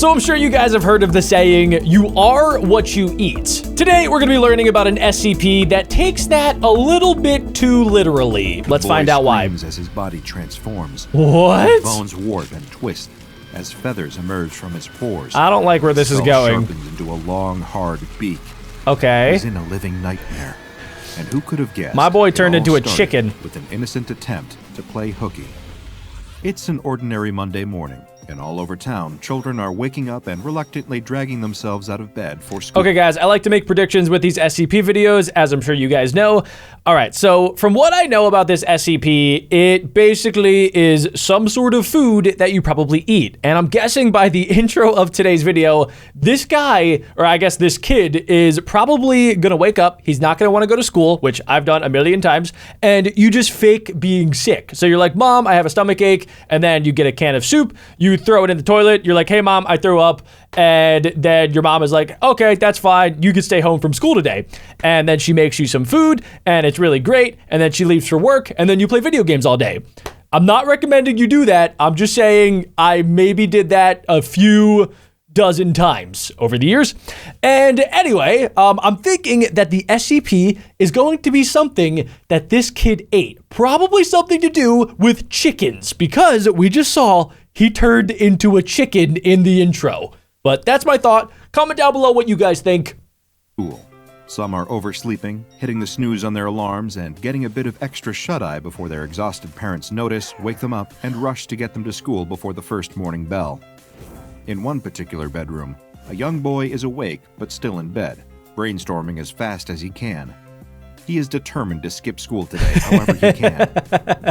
So I'm sure you guys have heard of the saying, you are what you eat. Today, we're gonna be learning about an SCP that takes that a little bit too literally. Let's find out why. As his body transforms. What? His bones warp and twist as feathers emerge from his pores. I don't like where this is going. Sharpens into a long, hard beak. Okay. He's in a living nightmare. And who could have guessed? My boy turned into a started chicken. With an innocent attempt to play hooky. It's an ordinary Monday morning, and all over town, children are waking up and reluctantly dragging themselves out of bed for school. Okay, guys, I like to make predictions with these SCP videos, as I'm sure you guys know. All right, so from what I know about this SCP, it basically is some sort of food that you probably eat. And I'm guessing by the intro of today's video, this guy, or I guess this kid, is probably gonna wake up. He's not gonna wanna go to school, which I've done a million times, and you just fake being sick. So you're like, Mom, I have a stomach ache, and then you get a can of soup, you throw it in the toilet, you're like, hey Mom, I threw up, and then your mom is like, okay, that's fine, you can stay home from school today. And then she makes you some food, and it's really great, and then she leaves for work, and then you play video games all day. I'm not recommending you do that. I'm just saying I maybe did that a few dozen times over the years. And anyway, I'm thinking that the SCP is going to be something that this kid ate. Probably something to do with chickens, because we just saw he turned into a chicken in the intro. But that's my thought. Comment down below what you guys think. Cool. Some are oversleeping, hitting the snooze on their alarms, and getting a bit of extra shut-eye before their exhausted parents notice, wake them up, and rush to get them to school before the first morning bell. In one particular bedroom, a young boy is awake but still in bed, brainstorming as fast as he can. He is determined to skip school today however he can.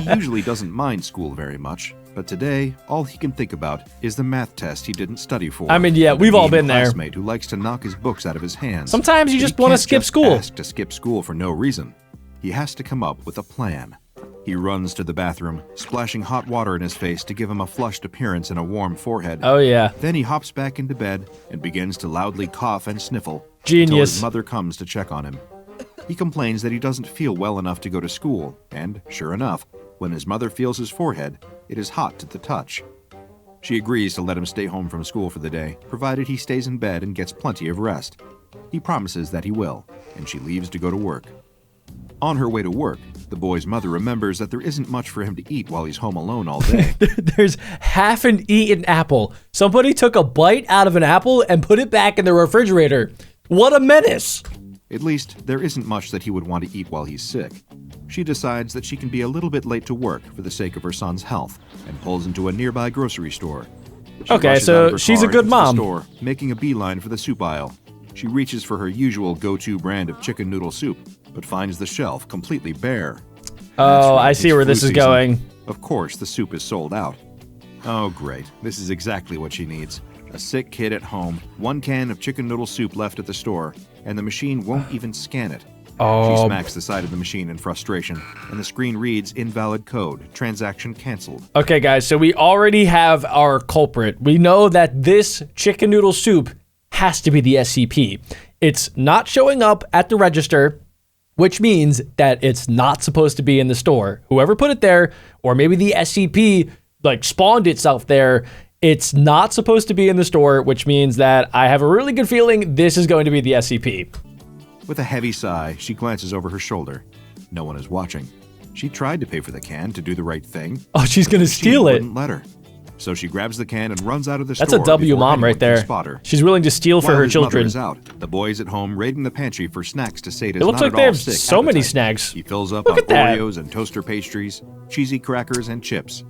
He usually doesn't mind school very much, but today, all he can think about is the math test he didn't study for. I mean, yeah, we've all been there. Classmate who likes to knock his books out of his hands. Sometimes you just want to skip school. Ask to skip school for no reason. He has to come up with a plan. He runs to the bathroom, splashing hot water in his face to give him a flushed appearance and a warm forehead. Oh yeah. Then he hops back into bed and begins to loudly cough and sniffle. Genius. Until his mother comes to check on him. He complains that he doesn't feel well enough to go to school, and sure enough, when his mother feels his forehead, it is hot to the touch. She agrees to let him stay home from school for the day, provided he stays in bed and gets plenty of rest. He promises that he will, and she leaves to go to work. On her way to work, the boy's mother remembers that there isn't much for him to eat while he's home alone all day. There's half an eaten apple. Somebody took a bite out of an apple and put it back in the refrigerator. What a menace. At least, there isn't much that he would want to eat while he's sick. She decides that she can be a little bit late to work for the sake of her son's health, and pulls into a nearby grocery store. Okay, so she's a good mom. Store, making a beeline for the soup aisle. She reaches for her usual go-to brand of chicken noodle soup, but finds the shelf completely bare. Oh, I see where this is going. Of course, the soup is sold out. Oh, great. This is exactly what she needs. A sick kid at home, one can of chicken noodle soup left at the store, and the machine won't even scan it. Oh. She smacks the side of the machine in frustration, and the screen reads invalid code, transaction canceled. Okay, guys, so we already have our culprit. We know that this chicken noodle soup has to be the SCP. It's not showing up at the register, which means that it's not supposed to be in the store. Whoever put it there, or maybe the SCP like spawned itself there, it's not supposed to be in the store, which means that I have a really good feeling this is going to be the SCP. With a heavy sigh, she glances over her shoulder. No one is watching. She tried to pay for the can to do the right thing. Oh, she's gonna steal it. She wouldn't let her. So she grabs the can and runs out of the store. That's a W mom right there. She's willing to steal for her children. While his mother is out, the boy is at home raiding the pantry for snacks to sate his It looks like they have so many snacks. He fills up on Oreos and toaster pastries, cheesy crackers, and chips.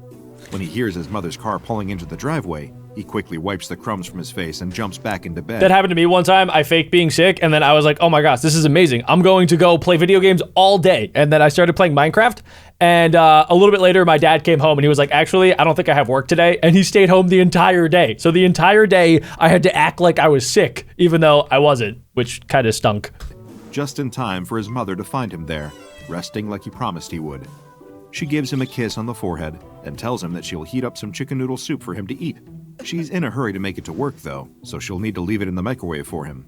When he hears his mother's car pulling into the driveway, he quickly wipes the crumbs from his face and jumps back into bed. That happened to me one time. I faked being sick, and then I was like, oh my gosh, this is amazing. I'm going to go play video games all day. And then I started playing Minecraft, and a little bit later, my dad came home, and he was like, actually, I don't think I have work today. And he stayed home the entire day. So the entire day, I had to act like I was sick, even though I wasn't, which kind of stunk. Just in time for his mother to find him there, resting like he promised he would. She gives him a kiss on the forehead and tells him that she'll heat up some chicken noodle soup for him to eat. She's in a hurry to make it to work, though, so she'll need to leave it in the microwave for him.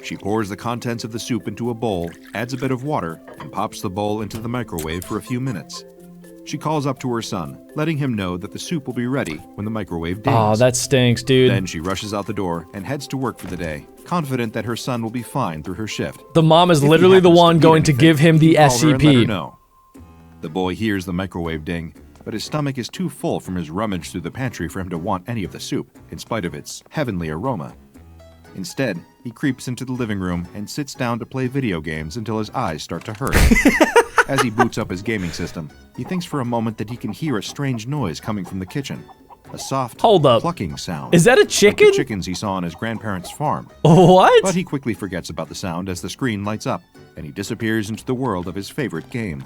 She pours the contents of the soup into a bowl, adds a bit of water, and pops the bowl into the microwave for a few minutes. She calls up to her son, letting him know that the soup will be ready when the microwave dings. Oh, that stinks, dude. Then she rushes out the door and heads to work for the day, confident that her son will be fine through her shift. The mom is If he literally the happens one eat going to anything, give him the call her and let her SCP. know. The boy hears the microwave ding, but his stomach is too full from his rummage through the pantry for him to want any of the soup, in spite of its heavenly aroma. Instead, he creeps into the living room and sits down to play video games until his eyes start to hurt. As he boots up his gaming system, he thinks for a moment that he can hear a strange noise coming from the kitchen. A soft, Hold up. clucking sound. Is that a Like chicken? the chickens he saw on his grandparents' farm. What? But he quickly forgets about the sound as the screen lights up, and he disappears into the world of his favorite game.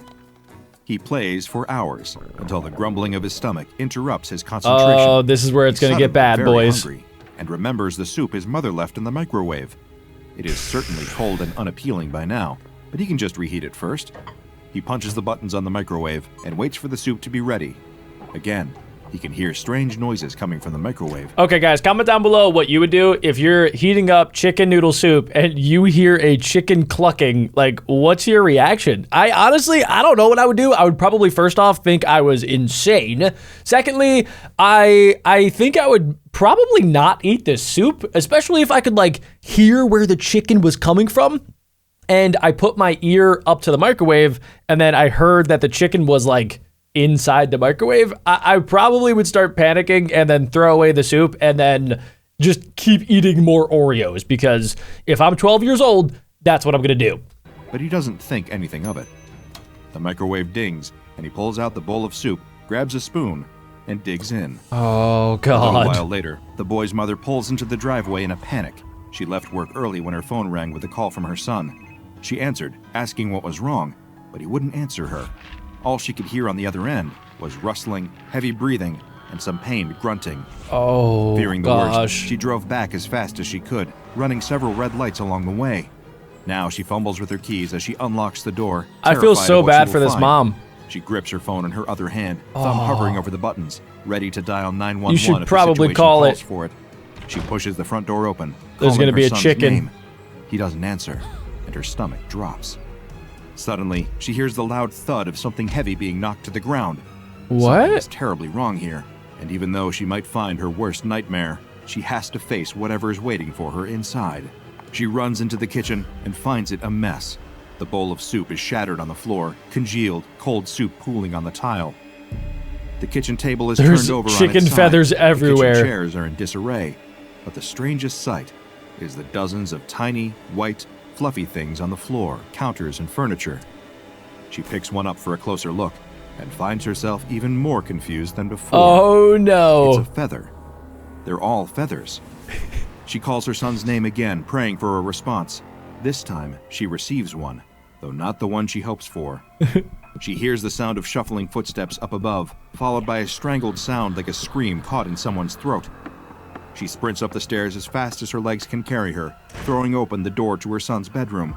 He plays for hours, until the grumbling of his stomach interrupts his concentration. Oh, this is where it's He's gonna get suddenly bad, very boys. hungry, and remembers the soup his mother left in the microwave. It is certainly cold and unappealing by now, but he can just reheat it first. He punches the buttons on the microwave and waits for the soup to be ready. Again, he can hear strange noises coming from the microwave. Okay, guys, comment down below what you would do if you're heating up chicken noodle soup and you hear a chicken clucking. Like, what's your reaction? I don't know what I would do. I would probably, first off, think I was insane. Secondly, I think I would probably not eat this soup, especially if I could, like, hear where the chicken was coming from. And I put my ear up to the microwave, and then I heard that the chicken was, like, inside the microwave. I probably would start panicking and then throw away the soup and then just keep eating more Oreos, because if I'm 12 years old, that's what I'm going to do. But he doesn't think anything of it. The microwave dings, and he pulls out the bowl of soup, grabs a spoon, and digs in. Oh, A little God. while later, the boy's mother pulls into the driveway in a panic. She left work early when her phone rang with a call from her son. She answered, asking what was wrong, but he wouldn't answer her. All she could hear on the other end was rustling, heavy breathing, and some pained grunting. Oh, Fearing the gosh. worst, she drove back as fast as she could, running several red lights along the way. Now she fumbles with her keys as she unlocks the door. I feel terrified so of what she bad will for this find. mom. She grips her phone in her other hand, thumb hovering over the buttons, ready to dial 911 You should if probably the situation call calls it. for it. She pushes the front door open. There's calling gonna be her a son's chicken. name. He doesn't answer, and her stomach drops. Suddenly, she hears the loud thud of something heavy being knocked to the ground. Something What? is terribly wrong here, and even though she might find her worst nightmare, she has to face whatever is waiting for her inside. She runs into the kitchen and finds it a mess. The bowl of soup is shattered on the floor, congealed, cold soup pooling on the tile. The kitchen table is There's turned over on chicken its side. feathers The everywhere. kitchen chairs are in disarray, but the strangest sight is the dozens of tiny, white, fluffy things on the floor, counters, and furniture. She picks one up for a closer look and finds herself even more confused than before. Oh, It's no. a feather. They're all feathers. She calls her son's name again, praying for a response. This time, she receives one, though not the one she hopes for. She hears the sound of shuffling footsteps up above, followed by a strangled sound like a scream caught in someone's throat. She sprints up the stairs as fast as her legs can carry her, throwing open the door to her son's bedroom.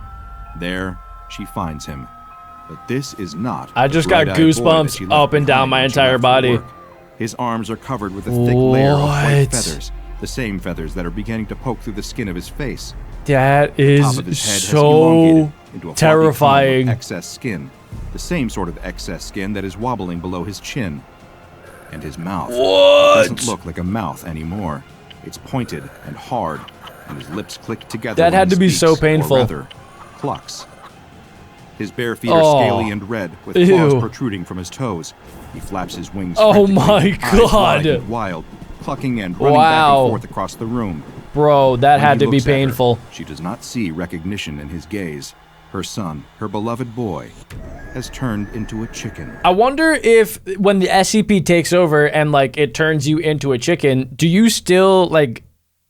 There, she finds him. But this is not I the just got bright-eyed boy that goosebumps she left up and down behind my when she entire left for body. work. His arms are covered with a thick layer of white What? feathers, the same feathers that are beginning to poke through the skin of his face. That The is top of his head has so elongated into a terrifying. floppy cone of excess skin, the same sort of excess skin that is wobbling below his chin. And his mouth doesn't look like a mouth anymore. It's pointed and hard, and his lips click together. That when had he to be so speaks, or painful. rather, clucks. His bare feet are Oh. scaly and red, with Ew. claws protruding from his toes. He flaps his wings. Oh frantically, my eyes wide God. and wild, clucking and running back Wow. and forth across the room. Bro, that When had he to be looks at her, painful. she does not see recognition in his gaze. Her son, her beloved boy, has turned into a chicken. I wonder if when the SCP takes over and like it turns you into a chicken, do you still like,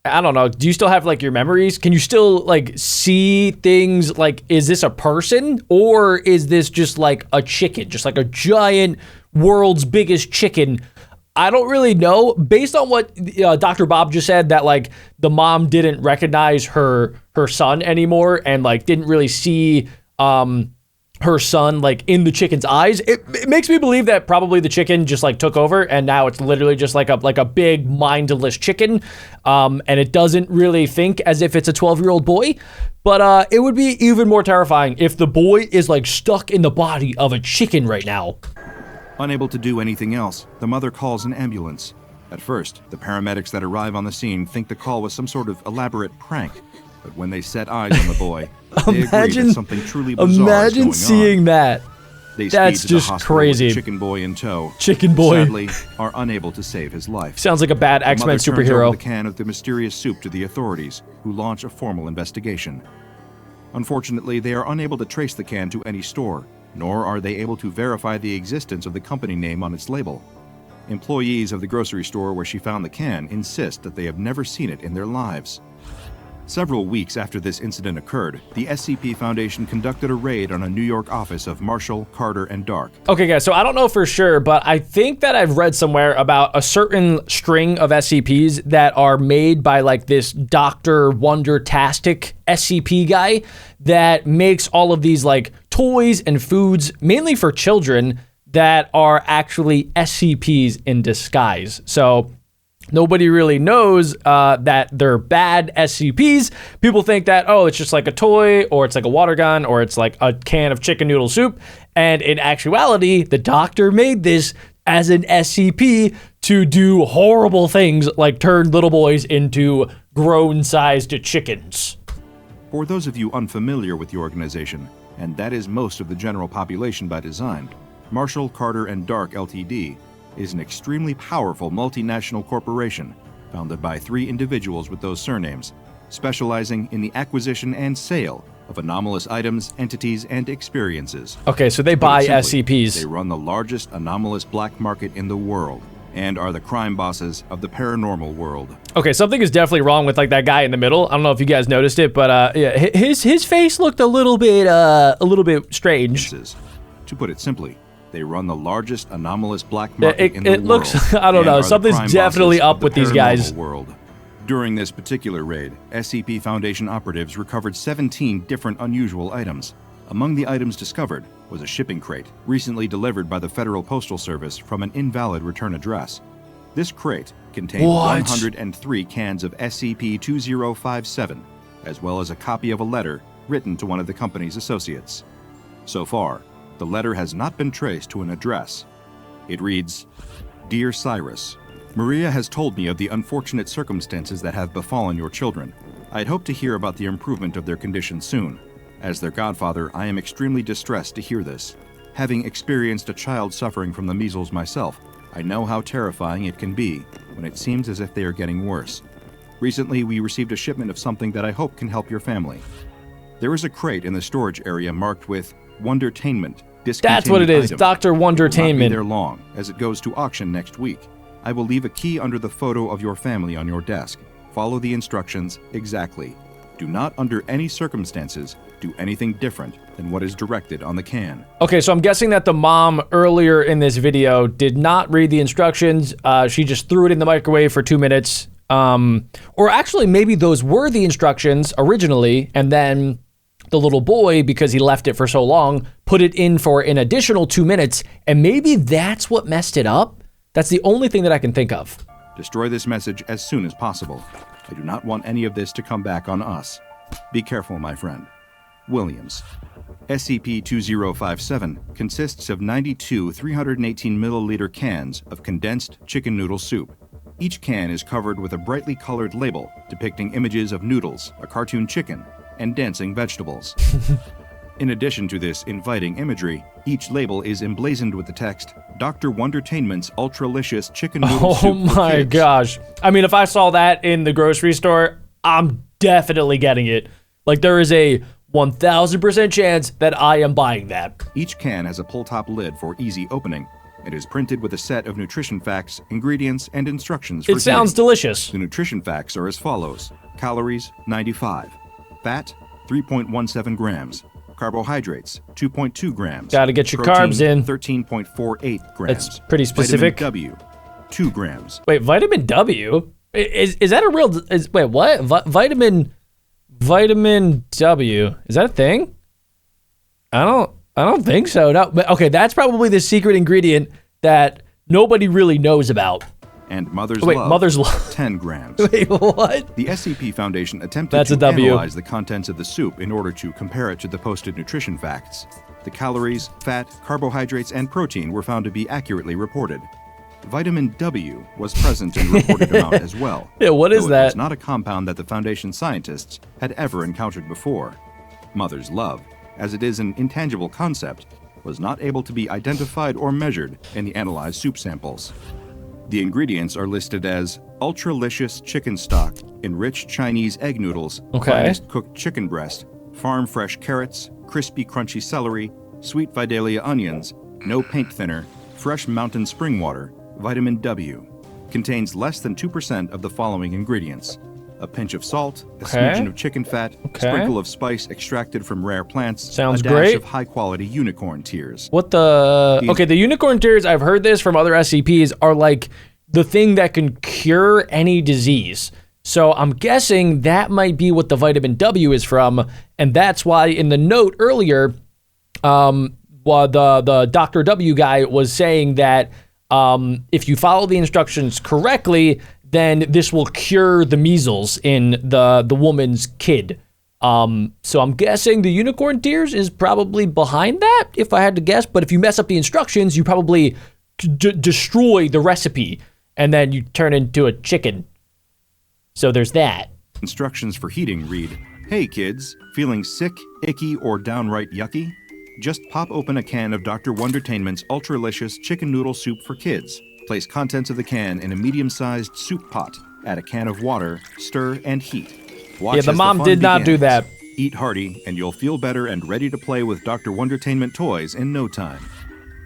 I don't know, do you still have like your memories? Can you still like see things? Like, is this a person or is this just like a chicken, just like a giant world's biggest chicken? I don't really know. Based on what Dr. Bob just said, that like the mom didn't recognize her son anymore and like didn't really see her son like in the chicken's eyes. It makes me believe that probably the chicken just like took over and now it's literally just like a big mindless chicken, and it doesn't really think as if it's a 12-year-old boy. But it would be even more terrifying if the boy is like stuck in the body of a chicken right now. Unable to do anything else, the mother calls an ambulance. At first, the paramedics that arrive on the scene think the call was some sort of elaborate prank, but when they set eyes on the boy, they agree that something truly bizarre is going on. Imagine seeing that. They That's speed to just the hospital crazy. With Chicken Boy in tow. Chicken Boy. Sadly, are unable to save his life. Sounds like a bad X-Men The mother turns superhero. over the can of the mysterious soup to the authorities, who launch a formal investigation. Unfortunately, they are unable to trace the can to any store, nor are they able to verify the existence of the company name on its label. Employees of the grocery store where she found the can insist that they have never seen it in their lives. Several weeks after this incident occurred, the SCP Foundation conducted a raid on a New York office of Marshall, Carter, and Dark. Okay, guys, so I don't know for sure, but I think that I've read somewhere about a certain string of SCPs that are made by like this Dr. Wondertastic SCP guy that makes all of these like toys and foods, mainly for children, that are actually SCPs in disguise. So nobody really knows that they're bad SCPs. People think that, oh, it's just like a toy, or it's like a water gun, or it's like a can of chicken noodle soup. And in actuality, the doctor made this as an SCP to do horrible things like turn little boys into grown-sized chickens. For those of you unfamiliar with the organization, and that is most of the general population by design, Marshall, Carter, and Dark Ltd. is an extremely powerful multinational corporation founded by 3 individuals with those surnames, specializing in the acquisition and sale of anomalous items, entities, and experiences. Okay, so they buy Simply, SCPs. They run the largest anomalous black market in the world and are the crime bosses of the paranormal world. Okay, something is definitely wrong with like that guy in the middle. I don't know if you guys noticed it, but yeah, his face looked a little bit strange. To put it simply, they run the largest anomalous black market in the world. It looks, I don't know, something's definitely up with these guys. World. During this particular raid, SCP Foundation operatives recovered 17 different unusual items. Among the items discovered was a shipping crate, recently delivered by the Federal Postal Service from an invalid return address. This crate contained 103 cans of SCP-2057, as well as a copy of a letter written to one of the company's associates. So far, the letter has not been traced to an address. It reads, "Dear Cyrus, Maria has told me of the unfortunate circumstances that have befallen your children. I'd hoped to hear about the improvement of their condition soon. As their godfather, I am extremely distressed to hear this. Having experienced a child suffering from the measles myself, I know how terrifying it can be when it seems as if they are getting worse. Recently, we received a shipment of something that I hope can help your family. There is a crate in the storage area marked with Wondertainment. That's what it is, Dr. Wondertainment. It will not be there long, as it goes to auction next week. I will leave a key under the photo of your family on your desk. Follow the instructions exactly. Do not, under any circumstances, do anything different than what is directed on the can." Okay, so I'm guessing that the mom earlier in this video did not read the instructions. She just threw it in the microwave for 2 minutes. Or actually, maybe those were the instructions originally, and then the little boy, because he left it for so long, put it in for an additional 2 minutes, and maybe that's what messed it up? That's the only thing that I can think of. Destroy this message as soon as possible. I do not want any of this to come back on us. Be careful, my friend. Williams. SCP-2057 consists of 92 318 milliliter cans of condensed chicken noodle soup. Each can is covered with a brightly colored label depicting images of noodles, a cartoon chicken, and dancing vegetables. In addition to this inviting imagery, each label is emblazoned with the text, "Dr. Wondertainment's Ultralicious Chicken Noodle Soup." Oh my gosh. I mean, if I saw that in the grocery store, I'm definitely getting it. Like, there is a 1000% chance that I am buying that. Each can has a pull-top lid for easy opening. It is printed with a set of nutrition facts, ingredients, and instructions for It sounds eating. delicious. The nutrition facts are as follows. Calories, 95. Fat, 3.17 grams. Carbohydrates, 2.2 grams. Gotta get your Protein, carbs in. 13.48 grams. That's pretty specific. Vitamin W, 2 grams. Wait, vitamin W? Is that a real, wait, what? Vitamin W, is that a thing? I don't think so. No, but okay, that's probably the secret ingredient that nobody really knows about. And Mother's Love, 10 grams. Wait, what? The SCP Foundation attempted to analyze the contents of the soup in order to compare it to the posted nutrition facts. The calories, fat, carbohydrates, and protein were found to be accurately reported. Vitamin W was present in the reported amount as well. Yeah, what is though that? It was not a compound that the Foundation scientists had ever encountered before. Mother's love, as it is an intangible concept, was not able to be identified or measured in the analyzed soup samples. The ingredients are listed as ultralicious chicken stock, enriched Chinese egg noodles, finest cooked chicken breast, farm fresh carrots, crispy crunchy celery, sweet Vidalia onions, no paint thinner, fresh mountain spring water, vitamin W. Contains less than 2% of the following ingredients: a pinch of salt, a smidgen of chicken fat, a sprinkle of spice extracted from rare plants, Sounds a dash great. of high-quality unicorn tears. What the... Okay, the unicorn tears, I've heard this from other SCPs, are like the thing that can cure any disease. So I'm guessing that might be what the vitamin W is from, and that's why in the note earlier, while the Dr. W guy was saying that if you follow the instructions correctly, then this will cure the measles in the woman's kid. So I'm guessing the unicorn tears is probably behind that, if I had to guess. But if you mess up the instructions, you probably destroy the recipe, and then you turn into a chicken. So there's that. Instructions for heating read, "Hey kids, feeling sick, icky, or downright yucky? Just pop open a can of Dr. Wondertainment's Ultralicious Chicken Noodle Soup for Kids. Place contents of the can in a medium-sized soup pot. Add a can of water, stir, and heat. Watch Yeah, the as mom fun did not do begins. that. Eat hearty, and you'll feel better and ready to play with Dr. Wondertainment toys in no time."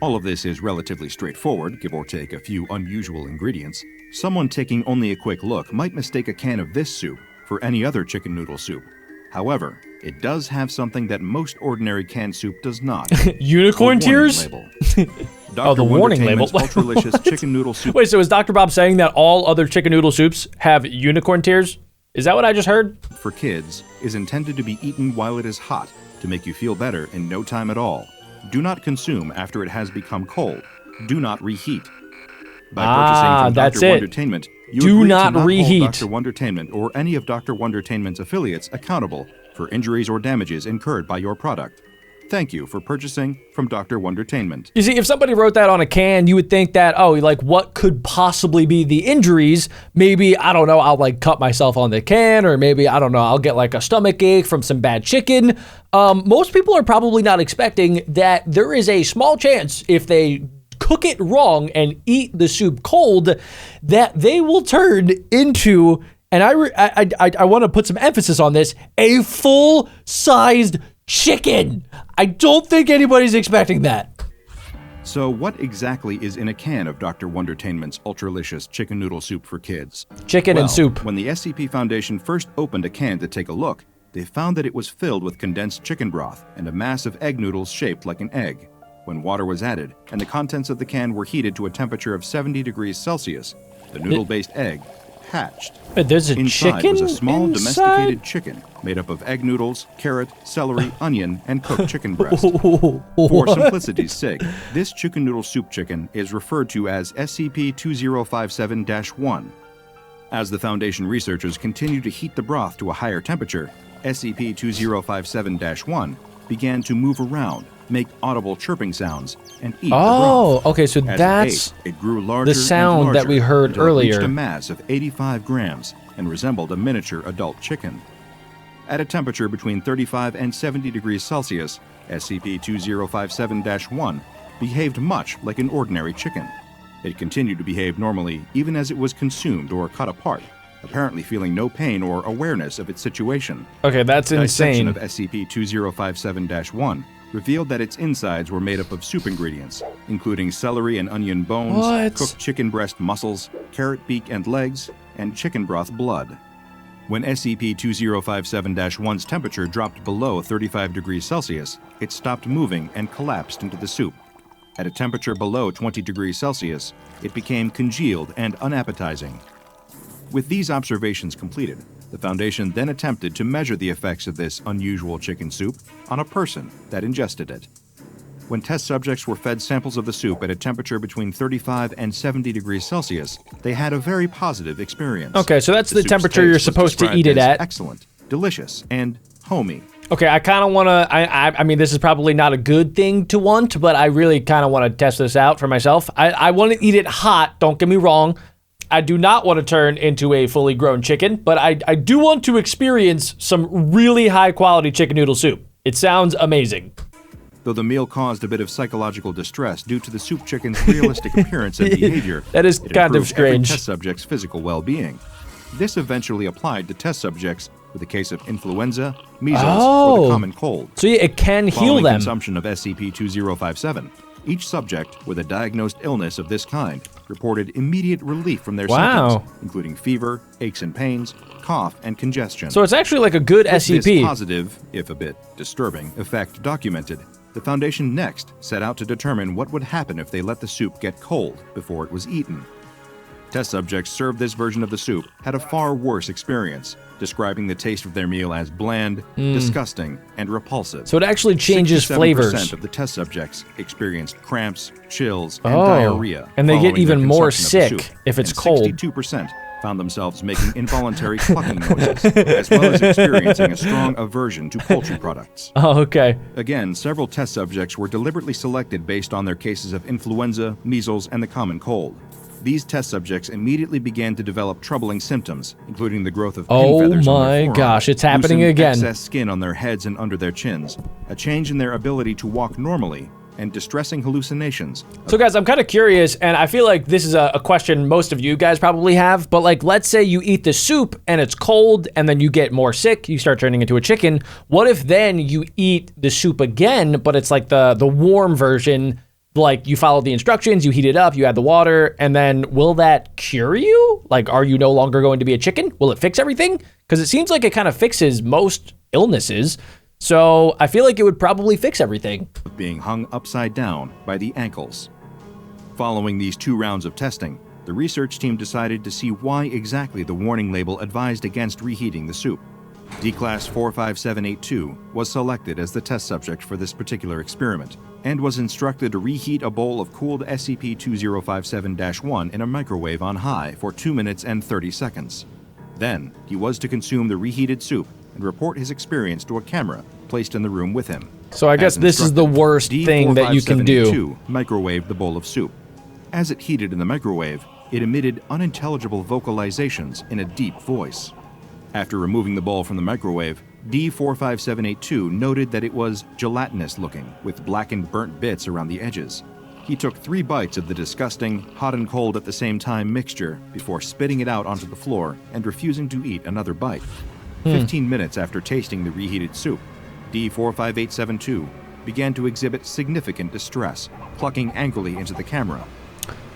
All of this is relatively straightforward, give or take a few unusual ingredients. Someone taking only a quick look might mistake a can of this soup for any other chicken noodle soup. However, it does have something that most ordinary canned soup does not. Unicorn tears? Label. Oh, the warning label. Ultralicious chicken noodle soup. Wait, so is Dr. Bob saying that all other chicken noodle soups have unicorn tears? Is that what I just heard? For kids is intended to be eaten while it is hot to make you feel better in no time at all. Do not consume after it has become cold. Do not reheat. By purchasing from that's Dr. it. Wondertainment, you Do agree not to not reheat. hold Dr. Wondertainment or any of Dr. Wondertainment's affiliates accountable for injuries or damages incurred by your product. Thank you for purchasing from Dr. Wondertainment. You see, if somebody wrote that on a can, you would think that, oh, like, what could possibly be the injuries? Maybe, I don't know, I'll, like, cut myself on the can, or maybe, I don't know, I'll get, like, a stomach ache from some bad chicken. Most people are probably not expecting that there is a small chance, if they cook it wrong and eat the soup cold, that they will turn into, and I want to put some emphasis on this, a full-sized chicken. I don't think anybody's expecting that. So what exactly is in a can of Dr. Wondertainment's Ultralicious Chicken Noodle Soup for Kids? Chicken and soup. When the SCP Foundation first opened a can to take a look, they found that it was filled with condensed chicken broth and a mass of egg noodles shaped like an egg. When water was added and the contents of the can were heated to a temperature of 70 degrees Celsius, the noodle-based egg hatched. But there's a Inside chicken was a small inside? domesticated chicken made up of egg noodles, carrot, celery, onion, and cooked chicken breast. For simplicity's sake, this chicken noodle soup chicken is referred to as SCP-2057-1. As the Foundation researchers continued to heat the broth to a higher temperature, SCP-2057-1 began to move around, make audible chirping sounds, and eat the broth. Oh, okay, so As that's it ate, it grew larger the sound and larger that we heard until it earlier. reached a mass of 85 grams and resembled a miniature adult chicken. At a temperature between 35 and 70 degrees Celsius, SCP-2057-1 behaved much like an ordinary chicken. It continued to behave normally even as it was consumed or cut apart, apparently feeling no pain or awareness of its situation. Okay, that's Dissection insane. of SCP-2057-1 revealed that its insides were made up of soup ingredients, including celery and onion bones, What? cooked chicken breast muscles, carrot beak and legs, and chicken broth blood. When SCP-2057-1's temperature dropped below 35 degrees Celsius, it stopped moving and collapsed into the soup. At a temperature below 20 degrees Celsius, it became congealed and unappetizing. With these observations completed, the Foundation then attempted to measure the effects of this unusual chicken soup on a person that ingested it. When test subjects were fed samples of the soup at a temperature between 35 and 70 degrees Celsius, they had a very positive experience. Okay, so that's the soup's temperature taste you're was supposed to described eat it as at. Excellent, delicious, and homey. Okay, I kind of want to, I mean, this is probably not a good thing to want, but I really kind of want to test this out for myself. I want to eat it hot, don't get me wrong. I do not want to turn into a fully grown chicken, but I do want to experience some really high quality chicken noodle soup. It sounds amazing. Though the meal caused a bit of psychological distress due to the soup chicken's realistic appearance and behavior, that is kind of strange. Every test subject's physical well-being. This eventually applied to test subjects with a case of influenza, measles, or the common cold. So yeah, it can heal Following them. Consumption of SCP-2057, each subject with a diagnosed illness of this kind reported immediate relief from their symptoms, including fever, aches and pains, cough, and congestion. So it's actually like a good With SCP. This positive, if a bit disturbing, effect documented, the Foundation next set out to determine what would happen if they let the soup get cold before it was eaten. Test subjects served this version of the soup had a far worse experience, describing the taste of their meal as bland, disgusting, and repulsive. So it actually changes 67% flavors. of the test subjects experienced cramps, chills, and diarrhea. And they get following even their more consumption of the sick soup, if it's and cold. 62% found themselves making involuntary clucking noises, as well as experiencing a strong aversion to poultry products. Oh, okay. Again, several test subjects were deliberately selected based on their cases of influenza, measles, and the common cold. These test subjects immediately began to develop troubling symptoms, including the growth of pin feathers on their forearms, gosh, it's happening loosened again. excess skin on their heads and under their chins, a change in their ability to walk normally, and distressing hallucinations. So guys, I'm kind of curious, and I feel like this is a question most of you guys probably have, but like, let's say you eat the soup and it's cold and then you get more sick, you start turning into a chicken. What if then you eat the soup again, but it's like the warm version, like you follow the instructions, you heat it up, you add the water, and then will that cure you? Like, are you no longer going to be a chicken? Will it fix everything? Because it seems like it kind of fixes most illnesses. So I feel like it would probably fix everything. Being hung upside down by the ankles. Following these 2 rounds of testing, the research team decided to see why exactly the warning label advised against reheating the soup. D-Class 45782 was selected as the test subject for this particular experiment, and was instructed to reheat a bowl of cooled SCP-2057-1 in a microwave on high for 2 minutes and 30 seconds. Then, he was to consume the reheated soup and report his experience to a camera placed in the room with him. So I guess this is the worst thing that you can do. Microwaved the bowl of soup. As it heated in the microwave, it emitted unintelligible vocalizations in a deep voice. After removing the bowl from the microwave, D45782 noted that it was gelatinous looking, with blackened burnt bits around the edges. He took 3 bites of the disgusting, hot and cold at the same time mixture before spitting it out onto the floor and refusing to eat another bite. 15 minutes after tasting the reheated soup, D45872 began to exhibit significant distress, clucking angrily into the camera.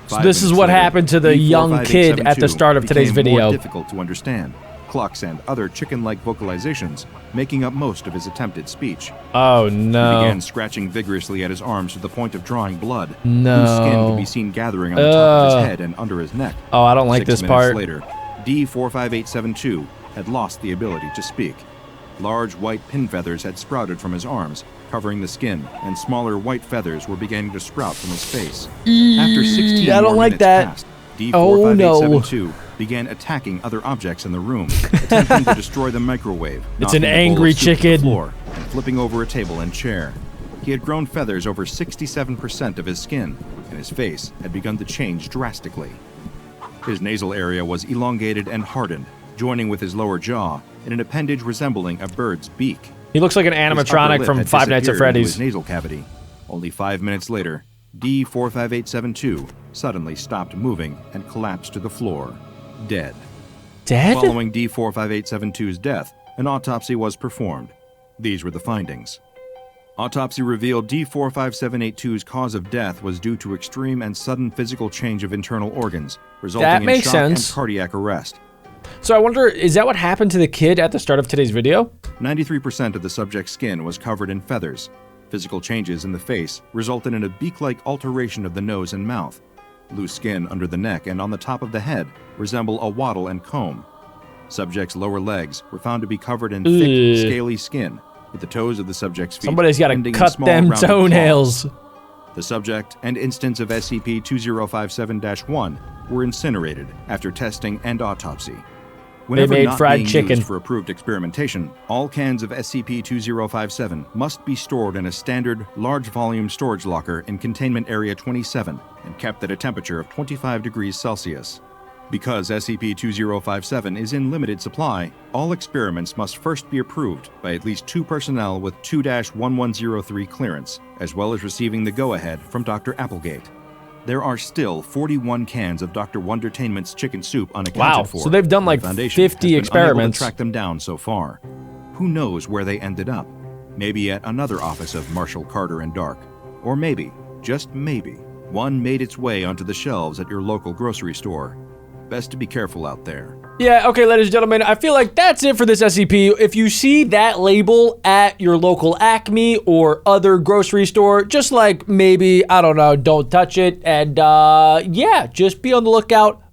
So this is what happened to the young kid at the start of today's video. More difficult to understand. Clucks and other chicken-like vocalizations making up most of his attempted speech. Oh no. He began scratching vigorously at his arms to the point of drawing blood. No. Whose skin could be seen gathering on the top of his head and under his neck. Oh, I don't like this part. 6 minutes later, D45872 had lost the ability to speak. Large white pin feathers had sprouted from his arms, covering the skin, and smaller white feathers were beginning to sprout from his face. After 16 I don't more like minutes that. passed, D45872 began attacking other objects in the room, attempting to destroy the microwave. It's an knocking the bowl angry of soup to the chicken. floor, and flipping over a table and chair. He had grown feathers over 67% of his skin, and his face had begun to change drastically. His nasal area was elongated and hardened, joining with his lower jaw in an appendage resembling a bird's beak. He looks like an His upper animatronic lip from had Five Nights at disappeared into Freddy's. his nasal cavity. Only 5 minutes later, D45872 suddenly stopped moving and collapsed to the floor, dead. Dead? Following D45872's death, an autopsy was performed. These were the findings. Autopsy revealed D45782's cause of death was due to extreme and sudden physical change of internal organs, resulting in shock and cardiac arrest. So I wonder, is that what happened to the kid at the start of today's video? 93% of the subject's skin was covered in feathers. Physical changes in the face resulted in a beak-like alteration of the nose and mouth. Loose skin under the neck and on the top of the head resemble a wattle and comb. Subject's lower legs were found to be covered in thick, scaly skin, with the toes of the subject's feet Somebody's got to ending in cut small, them rounded toenails. claws. The subject and instance of SCP-2057-1 were incinerated after testing and autopsy. Whenever made not fried being chicken. used for approved experimentation, all cans of SCP-2057 must be stored in a standard, large-volume storage locker in Containment Area 27 and kept at a temperature of 25 degrees Celsius. Because SCP-2057 is in limited supply, all experiments must first be approved by at least 2 personnel with 2-1103 clearance, as well as receiving the go-ahead from Dr. Applegate. There are still 41 cans of Dr. Wondertainment's chicken soup unaccounted Wow, for. so they've done The like Foundation 50 has been experiments. unable to track them down so far. Who knows where they ended up? Maybe at another office of Marshall Carter and Dark. Or maybe, just maybe, one made its way onto the shelves at your local grocery store. Best to be careful out there. Yeah, okay, ladies and gentlemen, I feel like that's it for this SCP. If you see that label at your local Acme or other grocery store, just like maybe, I don't know, don't touch it. And yeah, just be on the lookout